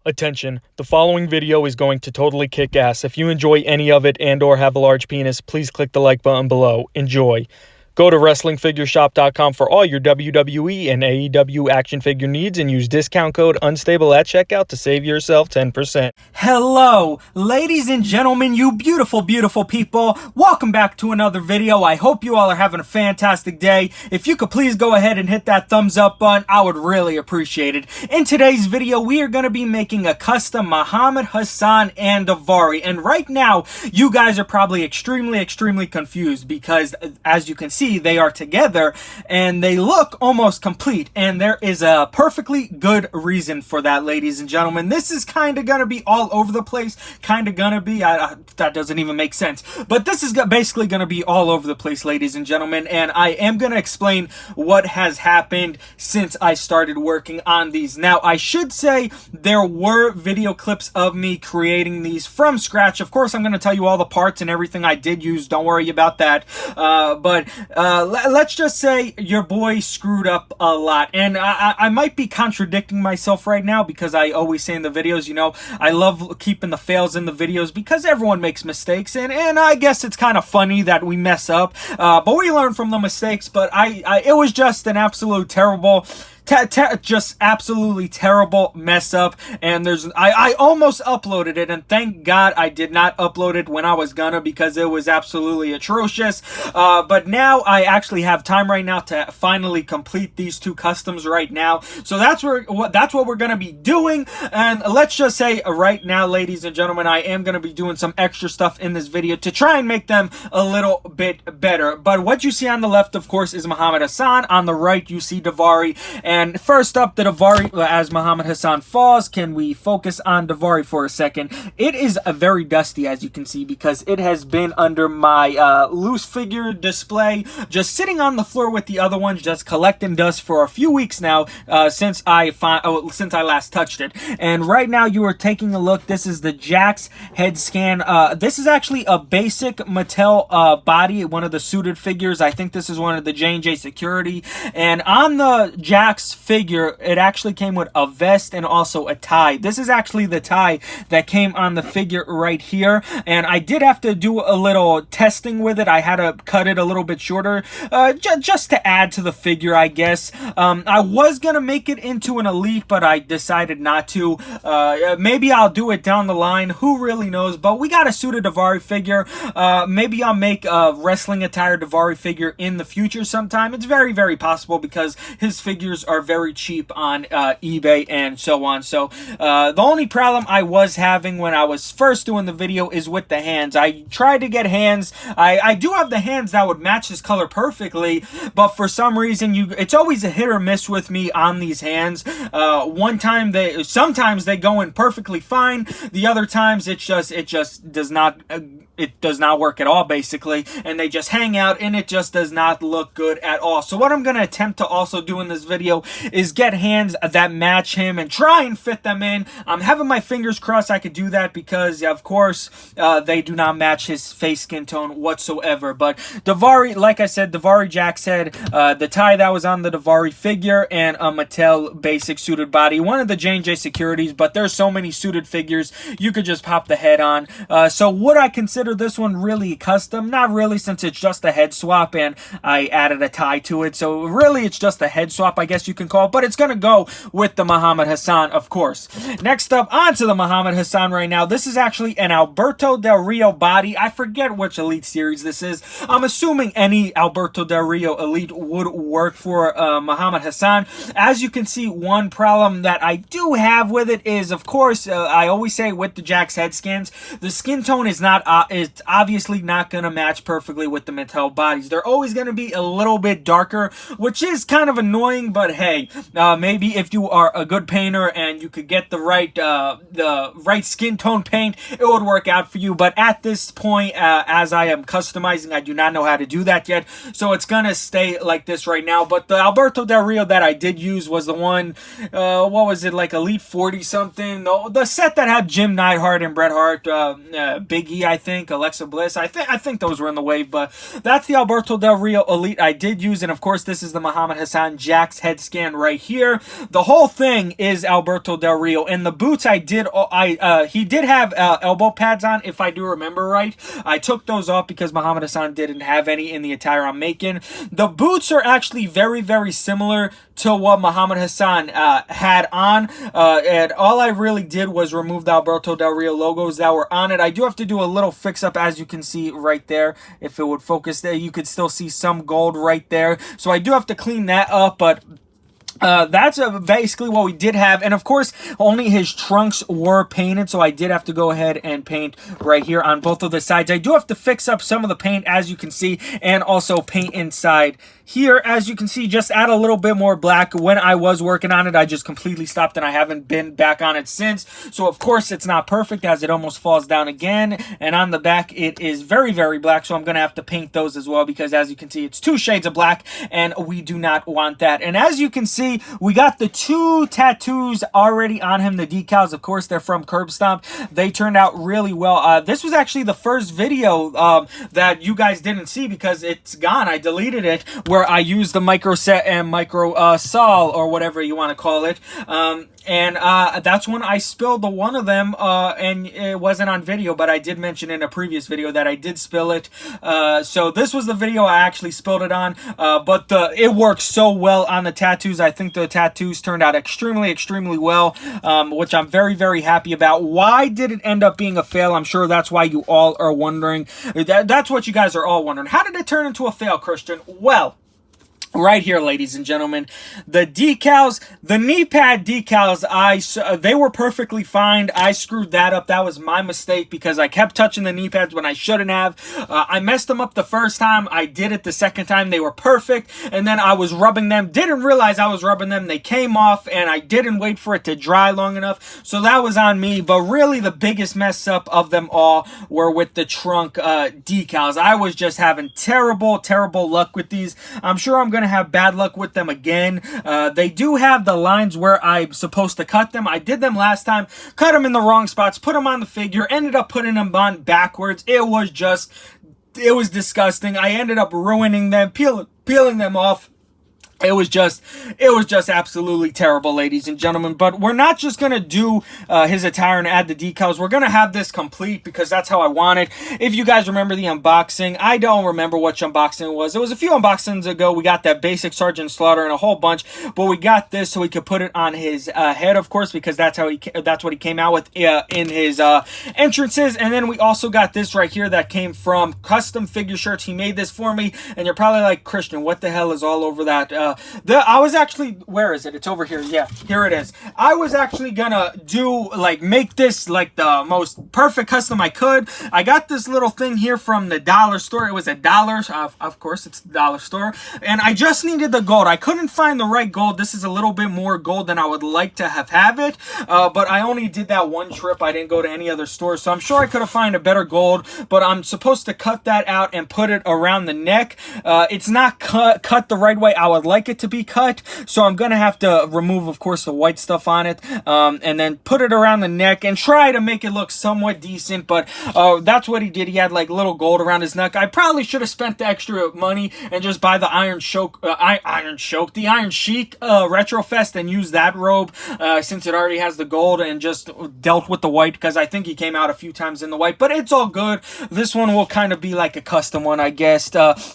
Attention, the following video is going to totally kick ass. If you enjoy any of it and or have a large penis, please click the like button below. Enjoy. Go to WrestlingFigureShop.com for all your WWE and AEW action figure needs and use discount code UNSTABLE at checkout to save yourself 10%. Hello, ladies and gentlemen, you beautiful, beautiful people. Welcome back to another video. I hope you all are having a fantastic day. If you could please go ahead and hit that thumbs up button, I would really appreciate it. In today's video, we are going to be making a custom Muhammad Hassan and Daivari. And right now, you guys are probably extremely confused because, as you can see, they are together and they look almost complete, and there is a perfectly good reason for that, ladies and gentlemen. This is kind of gonna be all over the place, that doesn't even make sense, but this is basically gonna be all over the place, ladies and gentlemen, and I am gonna explain what has happened since I started working on these. Now, I should say there were video clips of me creating these from scratch. Of course, I'm gonna tell you all the parts and everything I did use, don't worry about that, but let's just say your boy screwed up a lot, and I might be contradicting myself right now because I always say in the videos, you know, I love keeping the fails in the videos because everyone makes mistakes, and I guess it's kind of funny that we mess up, but we learn from the mistakes. But it was just an absolute terrible just absolutely terrible mess up, and I almost uploaded it, and thank God I did not upload it when I was gonna, because it was absolutely atrocious. But now I actually have time right now to finally complete these two customs right now, so that's what we're gonna be doing. And let's just say right now, ladies and gentlemen, I am gonna be doing some extra stuff in this video to try and make them a little bit better. But what you see on the left, of course, is Muhammad Hassan. On the right, you see Daivari. And first up, the Daivari, as Muhammad Hassan falls, can we focus on Daivari for a second? It is a very dusty, as you can see, because it has been under my loose figure display, just sitting on the floor with the other ones, just collecting dust for a few weeks now, since I last touched it. And right now, you are taking a look. This is the Jax head scan. This is actually a basic Mattel body, one of the suited figures. I think this is one of the J&J security. And on the Jax figure, it actually came with a vest and also a tie. This is actually the tie that came on the figure right here, and I did have to do a little testing with it. I had to cut it a little bit shorter, just to add to the figure, I guess. I was gonna make it into an elite, but I decided not to. Maybe I'll do it down the line, who really knows. But we got a suited Daivari figure. Maybe I'll make a wrestling attire Daivari figure in the future sometime. It's very possible because his figures are very cheap on eBay and so on. So the only problem I was having when I was first doing the video is with the hands. I tried to get hands. I do have the hands that would match this color perfectly, but for some reason it's always a hit or miss with me on these hands. Sometimes they go in perfectly fine. The other times it just does not work at all, basically, and they just hang out, and it just does not look good at all. So what I'm going to attempt to also do in this video is get hands that match him and try and fit them in. I'm having my fingers crossed I could do that because, of course, they do not match his face skin tone whatsoever. But Daivari, like I said, Daivari Jax head, the tie that was on the Daivari figure, and a Mattel basic suited body. One of the J&J securities, but there's so many suited figures, you could just pop the head on. So would I consider this one really custom? Not really, since it's just a head swap and I added a tie to it. So really, it's just a head swap, I guess you can call it, but it's gonna go with the Muhammad Hassan, of course. Next up, onto the Muhammad Hassan right now. This is actually an Alberto Del Rio body. I forget which Elite series this is. I'm assuming any Alberto Del Rio Elite would work for Muhammad Hassan. As you can see, one problem that I do have with it is, of course, I always say with the Jax head scans, the skin tone is it's obviously not gonna match perfectly with the Mattel bodies. They're always gonna be a little bit darker, which is kind of annoying, but hey, maybe if you are a good painter and you could get the right skin tone paint, it would work out for you. But at this point, as I am customizing, I do not know how to do that yet, so it's gonna stay like this right now. But the Alberto Del Rio that I did use was the one, what was it, like Elite 40 something? No, the set that had Jim Neidhart and Bret Hart, Big E, I think, Alexa Bliss. I think those were in the wave, but that's the Alberto Del Rio Elite I did use. And of course, this is the Muhammad Hassan Jax head scan. scan right here. The whole thing is Alberto Del Rio, and the boots he did have elbow pads on, if I do remember right. I took those off because Muhammad Hassan didn't have any in the attire I'm making. The boots are actually very, very similar to what Muhammad Hassan had on, and all I really did was remove the Alberto Del Rio logos that were on it. I do have to do a little fix up, as you can see right there. If it would focus there, you could still see some gold right there, so I do have to clean that up, but that's basically what we did have. And of course, only his trunks were painted, so I did have to go ahead and paint right here on both of the sides. I do have to fix up some of the paint, as you can see, and also paint inside here. As you can see, just add a little bit more black. When I was working on it, I just completely stopped, and I haven't been back on it since. So of course, it's not perfect, as it almost falls down again. And on the back, it is very, very black, so I'm going to have to paint those as well, because as you can see, it's 2 shades of black, and we do not want that. And as you can see, we got the 2 tattoos already on him, the decals. Of course, they're from Curb Stomp. They turned out really well. This was actually the first video that you guys didn't see, because it's gone. I deleted it, where I used the micro set and micro sol, or whatever you want to call it. And that's when I spilled the one of them, and it wasn't on video, but I did mention in a previous video that I did spill it. So this was the video I actually spilled it on, but it works so well on the tattoos. I think the tattoos turned out extremely, extremely well, which I'm very, very happy about. Why did it end up being a fail? I'm sure that's why you all are wondering. That's what you guys are all wondering. How did it turn into a fail, Christian? Well, right here, ladies and gentlemen, the decals, the knee pad decals, they were perfectly fine. I screwed that up. That was my mistake, because I kept touching the knee pads when I shouldn't have. I messed them up the first time. I did it the second time. They were perfect, and then I was rubbing them. Didn't realize I was rubbing them. They came off, and I didn't wait for it to dry long enough, so that was on me. But really, the biggest mess up of them all were with the trunk decals. I was just having terrible, terrible luck with these. I'm sure I'm going to have bad luck with them again. They do have the lines where I'm supposed to cut them. I did them last time, cut them in the wrong spots, put them on the figure, ended up putting them on backwards. It was disgusting. I ended up ruining them, peeling them off. It was just absolutely terrible, ladies and gentlemen. But we're not just going to do his attire and add the decals. We're going to have this complete, because that's how I want it. If you guys remember the unboxing, I don't remember which unboxing it was. It was a few unboxings ago. We got that basic Sergeant Slaughter and a whole bunch. But we got this so we could put it on his head, of course, because that's what he came out with in his entrances. And then we also got this right here that came from Custom Figure Shirts. He made this for me. And you're probably like, Christian, what the hell is all over that? I was actually, where is it? It's over here. Yeah, here it is. I was actually gonna make this like the most perfect custom I could. I got this little thing here from the dollar store. It was $1. Of course, it's the dollar store. And I just needed the gold. I couldn't find the right gold. This is a little bit more gold than I would like to have it. But I only did that one trip. I didn't go to any other store. So I'm sure I could have found a better gold. But I'm supposed to cut that out and put it around the neck. It's not cut the right way I would like it to be cut, so I'm gonna have to remove, of course, the white stuff on it, and then put it around the neck and try to make it look somewhat decent. But that's what he did. He had like little gold around his neck. I probably should have spent the extra money and just buy the Iron Sheik Retrofest and use that robe, since it already has the gold, and just dealt with the white, because I think he came out a few times in the white. But it's all good. This one will kind of be like a custom one, I guess.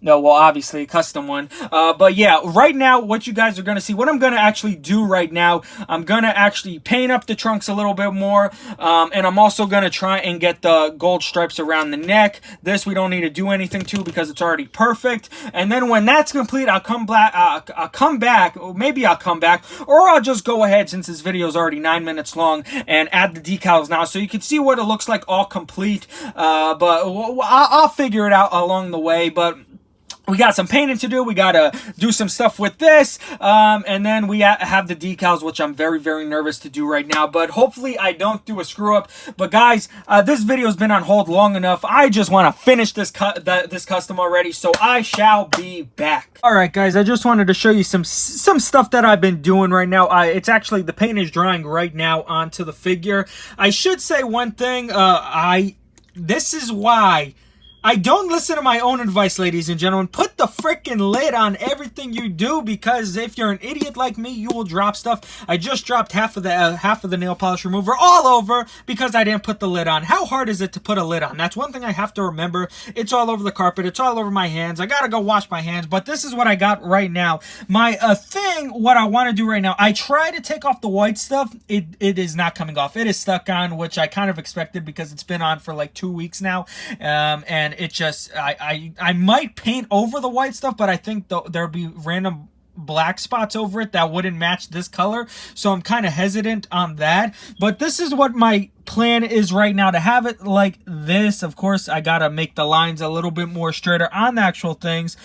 No, well, obviously a custom one. But yeah, right now, what you guys are going to see, what I'm going to actually do right now, I'm going to actually paint up the trunks a little bit more, and I'm also going to try and get the gold stripes around the neck. This we don't need to do anything to, because it's already perfect. And then when that's complete, I'll come back, or I'll just go ahead, since this video is already 9 minutes long, and add the decals now, so you can see what it looks like all complete. But I'll figure it out along the way. But we got some painting to do. We got to do some stuff with this. And then we have the decals, which I'm very, very nervous to do right now. But hopefully I don't do a screw up. But guys, this video has been on hold long enough. I just want to finish this custom already. So I shall be back. All right, guys, I just wanted to show you some stuff that I've been doing right now. It's actually, the paint is drying right now onto the figure. I should say one thing. This is why I don't listen to my own advice, ladies and gentlemen. Put the freaking lid on everything you do, because if you're an idiot like me, you will drop stuff. I just dropped half of the nail polish remover all over because I didn't put the lid on. How hard is it to put a lid on? That's one thing I have to remember. It's all over the carpet. It's all over my hands. I gotta go wash my hands, but this is what I got right now. My what I want to do right now, I try to take off the white stuff. It is not coming off. It is stuck on, which I kind of expected because it's been on for like 2 weeks now. And it just, I might paint over the white stuff, but I think there'll be random black spots over it that wouldn't match this color, so I'm kind of hesitant on that. But this is what my plan is right now, to have it like this. Of course, I gotta make the lines a little bit more straighter on the actual things.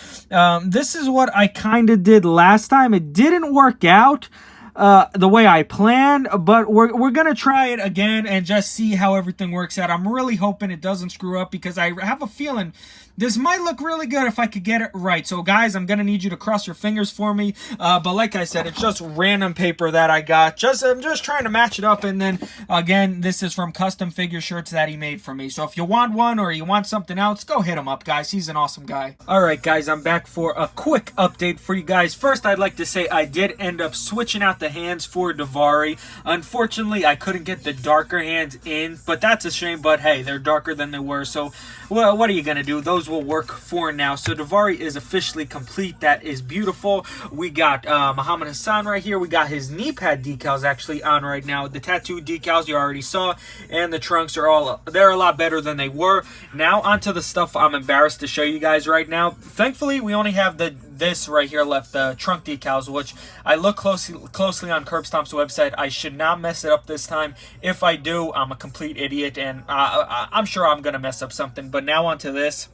This is what I kind of did last time. It didn't work out the way I planned, but we're gonna try it again and just see how everything works out. I'm really hoping it doesn't screw up, because I have a feeling this might look really good if I could get it right. So guys, I'm gonna need you to cross your fingers for me. But like I said, it's just random paper that I got. I'm just trying to match it up. And then again, this is from Custom Figure Shirts that he made for me. So if you want one or you want something else, go hit him up, guys. He's an awesome guy. All right, guys, I'm back for a quick update for you guys. First, I'd like to say I did end up switching out the hands for Daivari. Unfortunately, I couldn't get the darker hands in, but that's a shame. But hey, they're darker than they were. So well, what are you gonna do? Those will work for now. So Daivari is officially complete. That is beautiful. We got Muhammad Hassan right here. We got his knee pad decals actually on right now. The tattoo decals you already saw, and the trunks are they're a lot better than they were. Now onto the stuff I'm embarrassed to show you guys right now. Thankfully, we only have this right here left, the trunk decals, which I look closely on Curb Stomp's website. I should not mess it up this time. If I do, I'm a complete idiot, and I'm sure I'm gonna mess up something. But now onto this.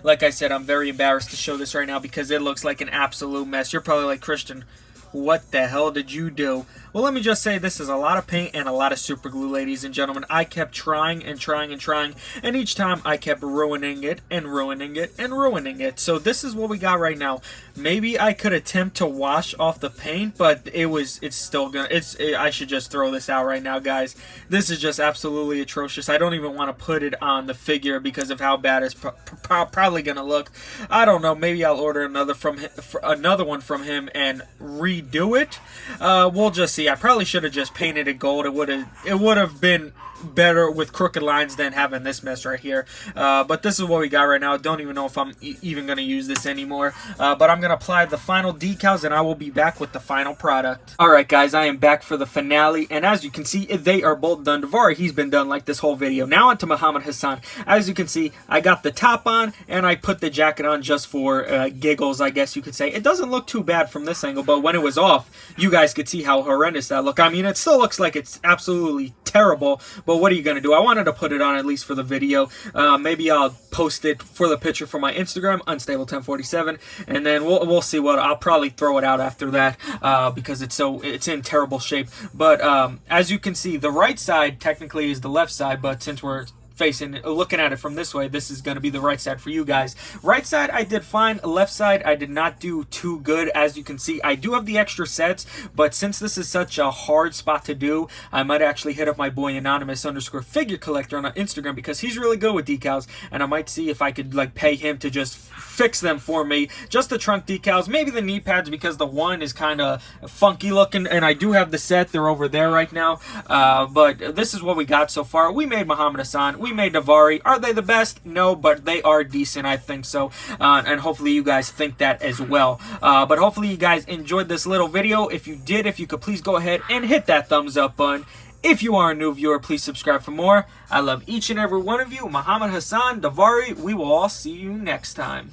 Like I said, I'm very embarrassed to show this right now because it looks like an absolute mess. You're probably like, Christian, what the hell did you do? Well, let me just say, this is a lot of paint and a lot of super glue, ladies and gentlemen. I kept trying and trying and trying, and each time I kept ruining it and ruining it and ruining it. So this is what we got right now. Maybe I could attempt to wash off the paint, but it's still gonna, I should just throw this out right now, guys. This is just absolutely atrocious. I don't even want to put it on the figure because of how bad it's probably gonna look. I don't know, maybe I'll order another one from him and redo it. We'll just see. I probably should have just painted it gold. It would have been better with crooked lines than having this mess right here. But this is what we got right now. I don't even know if I'm even going to use this anymore. But I'm going to apply the final decals, and I will be back with the final product. Alright guys, I am back for the finale, and as you can see, they are both done. Daivari, he's been done like this whole video. Now onto Muhammad Hassan. As you can see, I got the top on, and I put the jacket on just for giggles, I guess you could say. It doesn't look too bad from this angle, but when it was off, you guys could see how horrendous that looked. I mean, it still looks like it's absolutely terrible, but what are you going to do? I wanted to put it on at least for the video. Maybe I'll post it for the picture for my Instagram, Unstable1047, and then we'll see what I'll probably throw it out after that because it's in terrible shape. But as you can see, the right side technically is the left side, but since we're looking at it from this way, this is going to be the right side for you guys. Right side I did fine. Left side I did not do too good. As you can see, I do have the extra sets, but since this is such a hard spot to do, I might actually hit up my boy Anonymous_figure collector on Instagram, because he's really good with decals, and I might see if I could like pay him to just fix them for me. Just the trunk decals, maybe the knee pads, because the one is kind of funky looking, and I do have the set. They're over there right now. But this is what we got so far. We made Muhammad Hassan. We made Daivari. Are they the best? No, but they are decent, I think so. And hopefully you guys think that as well. But hopefully you guys enjoyed this little video. If you did, if you could please go ahead and hit that thumbs up button. If you are a new viewer, please subscribe for more. I love each and every one of you. Muhammad Hassan, Daivari, we will all see you next time.